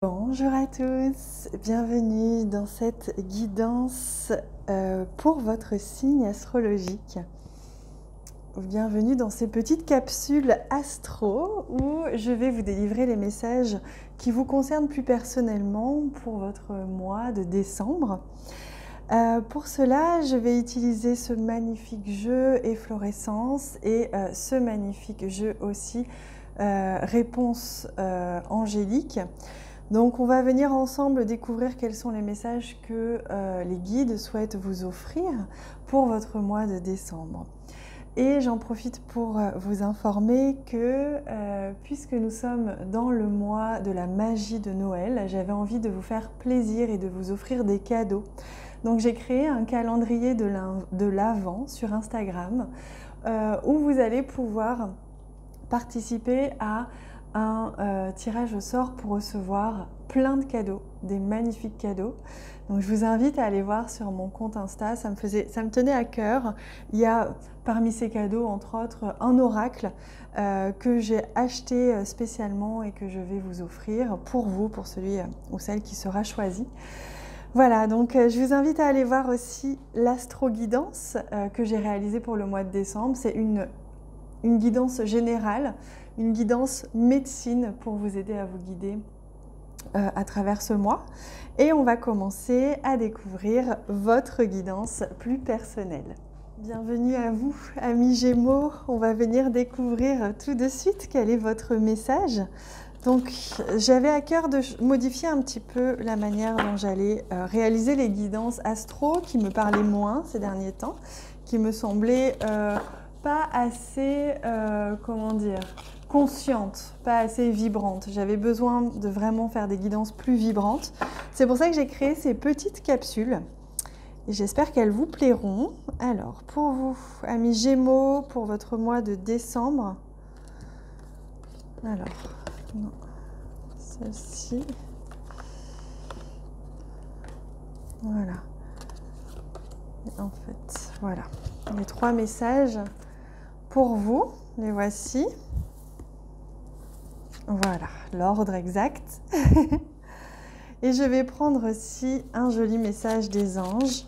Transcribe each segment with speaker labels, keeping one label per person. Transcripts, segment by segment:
Speaker 1: Bonjour à tous, bienvenue dans cette guidance pour votre signe astrologique. Bienvenue dans ces petites capsules astro où je vais vous délivrer les messages qui vous concernent plus personnellement pour votre mois de décembre. Pour cela, je vais utiliser ce magnifique jeu efflorescence et ce magnifique jeu aussi réponse angélique. Donc on va venir ensemble découvrir quels sont les messages que les guides souhaitent vous offrir pour votre mois de décembre. Et j'en profite pour vous informer que puisque nous sommes dans le mois de la magie de Noël, j'avais envie de vous faire plaisir et de vous offrir des cadeaux. Donc j'ai créé un calendrier de l'Avent sur Instagram où vous allez pouvoir participer à un tirage au sort pour recevoir plein de cadeaux, des magnifiques cadeaux. Donc je vous invite à aller voir sur mon compte Insta, ça me tenait à cœur. Il y a parmi ces cadeaux, entre autres, un oracle que j'ai acheté spécialement et que je vais vous offrir pour vous, pour celui ou celle qui sera choisi. Voilà, donc je vous invite à aller voir aussi l'astro-guidance que j'ai réalisée pour le mois de décembre. C'est une guidance générale, une guidance médecine pour vous aider à vous guider à travers ce mois. Et on va commencer à découvrir votre guidance plus personnelle. Bienvenue à vous, amis Gémeaux. On va venir découvrir tout de suite quel est votre message. Donc, j'avais à cœur de modifier un petit peu la manière dont j'allais réaliser les guidances astro qui me parlaient moins ces derniers temps, qui me semblaient pas assez, consciente, pas assez vibrante. J'avais besoin de vraiment faire des guidances plus vibrantes. C'est pour ça que j'ai créé ces petites capsules. Et j'espère qu'elles vous plairont. Alors, pour vous, amis Gémeaux, pour votre mois de décembre. Alors, non, celle-ci. Voilà. Et en fait, voilà. Les 3 messages pour vous, les voici. Voilà, l'ordre exact. Et je vais prendre aussi un joli message des anges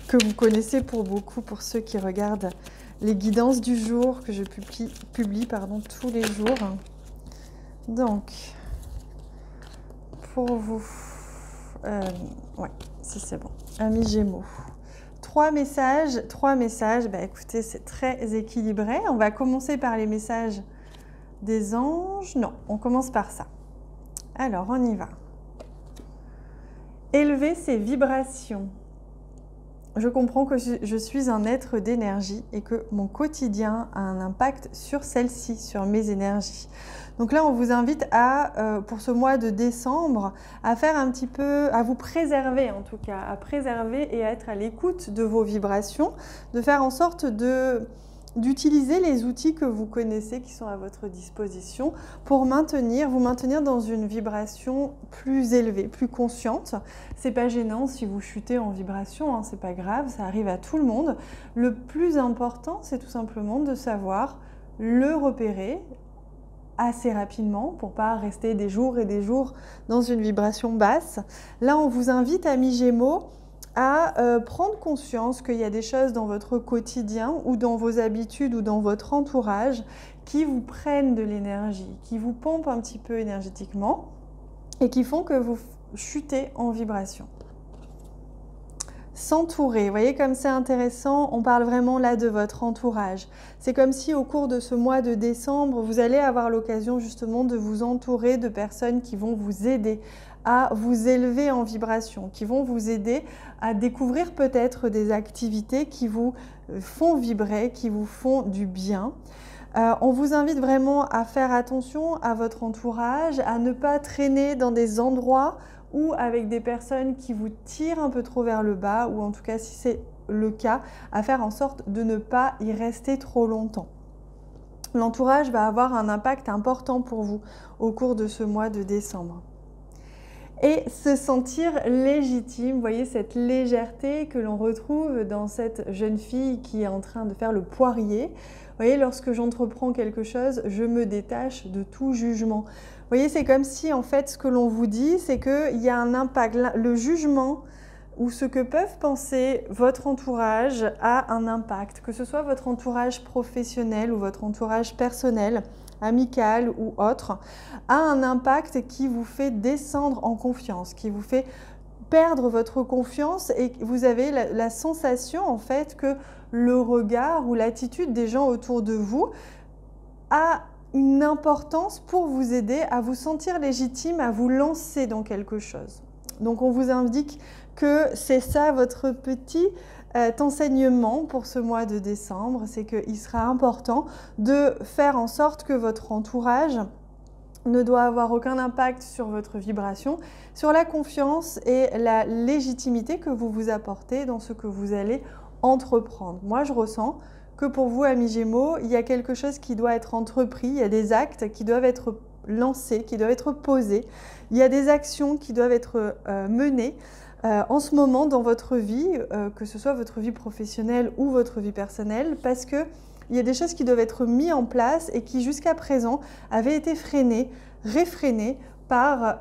Speaker 1: que vous connaissez pour beaucoup, pour ceux qui regardent les guidances du jour que je publie tous les jours. Donc, pour vous, ouais, si c'est bon, amis Gémeaux. 3 messages, bah écoutez, c'est très équilibré. On va commencer par les messages des anges. Non, on commence par ça. Alors, on y va. Élever ses vibrations. Je comprends que je suis un être d'énergie et que mon quotidien a un impact sur celle-ci, sur mes énergies. Donc là, on vous invite à, pour ce mois de décembre, à faire un petit peu, à vous préserver en tout cas, à préserver et à être à l'écoute de vos vibrations, de faire en sorte d'utiliser les outils que vous connaissez qui sont à votre disposition pour vous maintenir dans une vibration plus élevée, plus consciente. C'est pas gênant si vous chutez en vibration, hein, c'est pas grave, ça arrive à tout le monde. Le plus important, c'est tout simplement de savoir le repérer assez rapidement pour pas rester des jours et des jours dans une vibration basse. Là, on vous invite, amis Gémeaux, à prendre conscience qu'il y a des choses dans votre quotidien ou dans vos habitudes ou dans votre entourage qui vous prennent de l'énergie, qui vous pompent un petit peu énergétiquement et qui font que vous chutez en vibration. S'entourer, vous voyez comme c'est intéressant, on parle vraiment là de votre entourage. C'est comme si au cours de ce mois de décembre, vous allez avoir l'occasion justement de vous entourer de personnes qui vont vous aider à vous élever en vibration, qui vont vous aider à découvrir peut-être des activités qui vous font vibrer, qui vous font du bien. On vous invite vraiment à faire attention à votre entourage, à ne pas traîner dans des endroits ou avec des personnes qui vous tirent un peu trop vers le bas, ou en tout cas si c'est le cas, à faire en sorte de ne pas y rester trop longtemps. L'entourage va avoir un impact important pour vous au cours de ce mois de décembre. Et se sentir légitime, vous voyez cette légèreté que l'on retrouve dans cette jeune fille qui est en train de faire le poirier. Vous voyez, lorsque j'entreprends quelque chose, je me détache de tout jugement. voyez, c'est comme si en fait ce que l'on vous dit, c'est qu'il y a un impact. Le jugement ou ce que peuvent penser votre entourage a un impact, que ce soit votre entourage professionnel ou votre entourage personnel, amical ou autre, a un impact qui vous fait descendre en confiance, qui vous fait perdre votre confiance et vous avez la sensation en fait que le regard ou l'attitude des gens autour de vous a une importance pour vous aider à vous sentir légitime, à vous lancer dans quelque chose. Donc on vous indique que c'est ça votre petit enseignement pour ce mois de décembre, c'est qu'il sera important de faire en sorte que votre entourage ne doit avoir aucun impact sur votre vibration, sur la confiance et la légitimité que vous vous apportez dans ce que vous allez entreprendre. Moi, je ressens que pour vous, amis Gémeaux, il y a quelque chose qui doit être entrepris, il y a des actes qui doivent être lancés, qui doivent être posés, il y a des actions qui doivent être menées en ce moment dans votre vie, que ce soit votre vie professionnelle ou votre vie personnelle, parce que il y a des choses qui doivent être mises en place et qui jusqu'à présent avaient été freinées, réfrénées par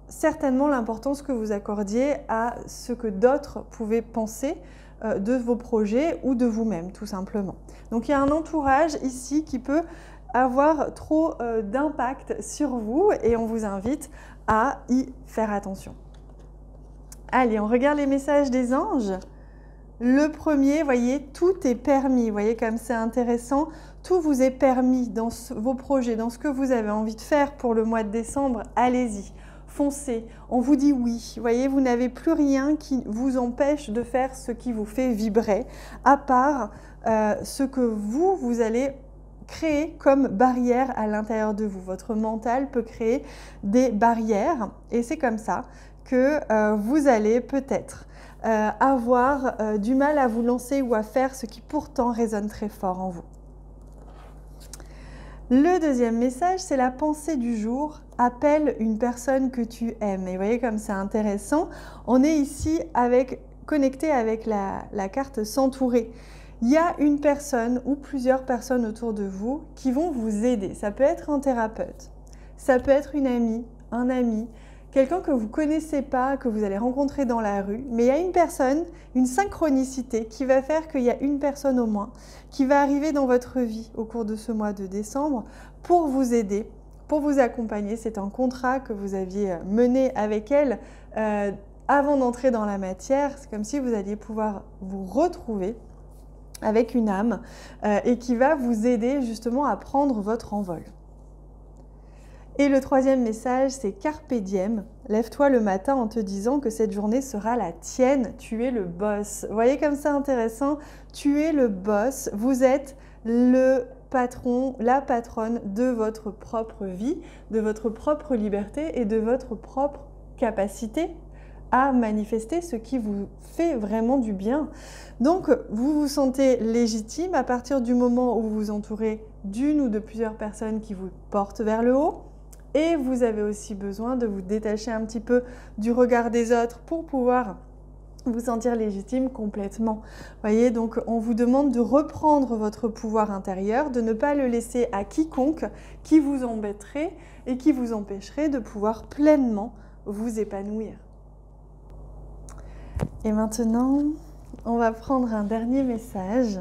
Speaker 1: certainement l'importance que vous accordiez à ce que d'autres pouvaient penser de vos projets ou de vous-même tout simplement. Donc il y a un entourage ici qui peut avoir trop d'impact sur vous et on vous invite à y faire attention. Allez, on regarde les messages des anges. Le premier, voyez, tout est permis. Vous voyez comme c'est intéressant. Tout vous est permis dans vos projets, dans ce que vous avez envie de faire pour le mois de décembre. Allez-y, foncez. On vous dit oui. Vous voyez, vous n'avez plus rien qui vous empêche de faire ce qui vous fait vibrer, à part ce que vous allez créer comme barrière à l'intérieur de vous. Votre mental peut créer des barrières et c'est comme ça que vous allez peut-être avoir du mal à vous lancer ou à faire ce qui pourtant résonne très fort en vous. Le deuxième message, c'est la pensée du jour. Appelle une personne que tu aimes. Et vous voyez comme c'est intéressant. On est ici connecté avec la carte s'entourer. Il y a une personne ou plusieurs personnes autour de vous qui vont vous aider. Ça peut être un thérapeute, ça peut être une amie, un ami, quelqu'un que vous ne connaissez pas, que vous allez rencontrer dans la rue, mais il y a une personne, une synchronicité qui va faire qu'il y a une personne au moins qui va arriver dans votre vie au cours de ce mois de décembre pour vous aider, pour vous accompagner. C'est un contrat que vous aviez mené avec elle avant d'entrer dans la matière. C'est comme si vous alliez pouvoir vous retrouver avec une âme et qui va vous aider justement à prendre votre envol. Et le troisième message, c'est Carpe diem. Lève-toi le matin en te disant que cette journée sera la tienne. Tu es le boss. Vous voyez comme c'est intéressant? Tu es le boss. Vous êtes le patron, la patronne de votre propre vie, de votre propre liberté et de votre propre capacité à manifester ce qui vous fait vraiment du bien. Donc, vous vous sentez légitime à partir du moment où vous vous entourez d'une ou de plusieurs personnes qui vous portent vers le haut. Et vous avez aussi besoin de vous détacher un petit peu du regard des autres pour pouvoir vous sentir légitime complètement. Voyez, donc on vous demande de reprendre votre pouvoir intérieur, de ne pas le laisser à quiconque qui vous embêterait et qui vous empêcherait de pouvoir pleinement vous épanouir. Et maintenant, on va prendre un dernier message,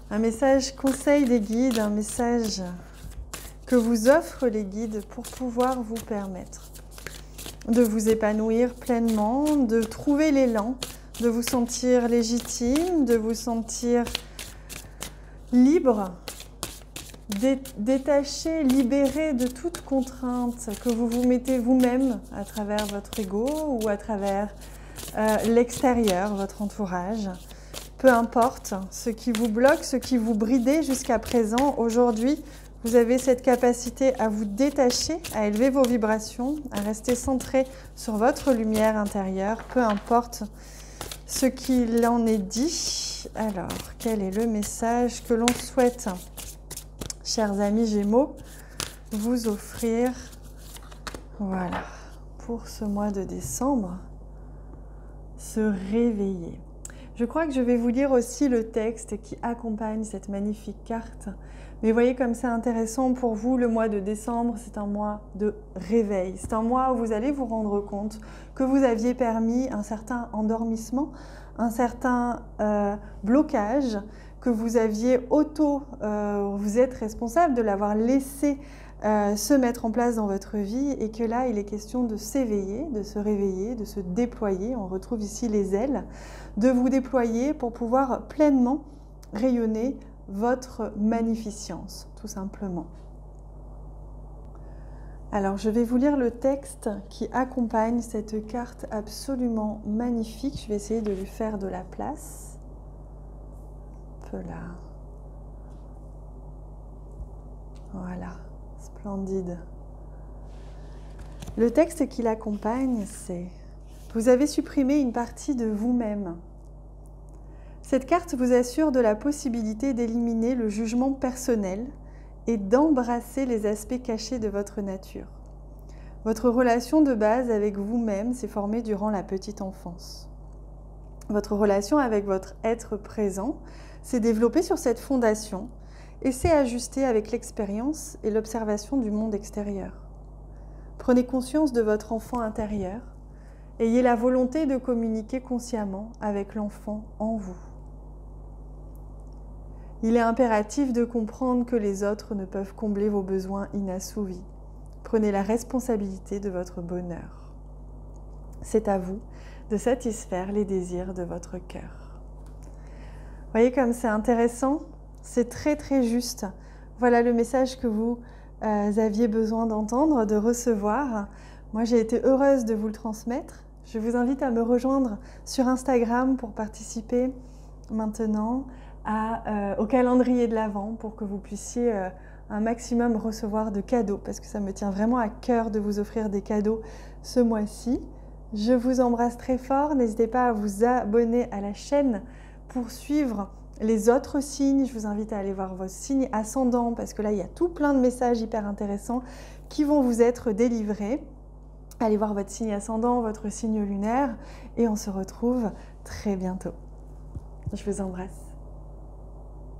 Speaker 1: un message conseil des guides, un message que vous offrent les guides pour pouvoir vous permettre de vous épanouir pleinement, de trouver l'élan, de vous sentir légitime, de vous sentir libre, détaché, libéré de toute contrainte que vous vous mettez vous-même à travers votre ego ou à travers l'extérieur, votre entourage. Peu importe ce qui vous bloque, ce qui vous bridait jusqu'à présent, aujourd'hui, vous avez cette capacité à vous détacher, à élever vos vibrations, à rester centré sur votre lumière intérieure, peu importe ce qu'il en est dit. Alors, quel est le message que l'on souhaite, chers amis Gémeaux, vous offrir, voilà, pour ce mois de décembre, se réveiller. Je crois que je vais vous lire aussi le texte qui accompagne cette magnifique carte. Mais voyez comme c'est intéressant pour vous, le mois de décembre, c'est un mois de réveil. C'est un mois où vous allez vous rendre compte que vous aviez permis un certain endormissement, un certain blocage, que vous aviez vous êtes responsable de l'avoir laissé se mettre en place dans votre vie et que là, il est question de s'éveiller, de se réveiller, de se déployer. On retrouve ici les ailes, de vous déployer pour pouvoir pleinement rayonner votre magnificence, tout simplement. Alors, je vais vous lire le texte qui accompagne cette carte absolument magnifique. Je vais essayer de lui faire de la place. Un peu là. Voilà, splendide. Le texte qui l'accompagne, c'est « Vous avez supprimé une partie de vous-même ». Cette carte vous assure de la possibilité d'éliminer le jugement personnel et d'embrasser les aspects cachés de votre nature. Votre relation de base avec vous-même s'est formée durant la petite enfance. Votre relation avec votre être présent s'est développée sur cette fondation et s'est ajustée avec l'expérience et l'observation du monde extérieur. Prenez conscience de votre enfant intérieur. Ayez la volonté de communiquer consciemment avec l'enfant en vous. Il est impératif de comprendre que les autres ne peuvent combler vos besoins inassouvis. Prenez la responsabilité de votre bonheur. C'est à vous de satisfaire les désirs de votre cœur. Voyez comme c'est intéressant, c'est très très juste. Voilà le message que vous aviez besoin d'entendre, de recevoir. Moi, j'ai été heureuse de vous le transmettre. Je vous invite à me rejoindre sur Instagram pour participer maintenant au calendrier de l'Avent pour que vous puissiez un maximum recevoir de cadeaux parce que ça me tient vraiment à cœur de vous offrir des cadeaux ce mois-ci. Je vous embrasse très fort. N'hésitez pas à vous abonner à la chaîne pour suivre les autres signes. Je vous invite à aller voir vos signes ascendants parce que là, il y a tout plein de messages hyper intéressants qui vont vous être délivrés. Allez voir votre signe ascendant, votre signe lunaire et on se retrouve très bientôt. Je vous embrasse.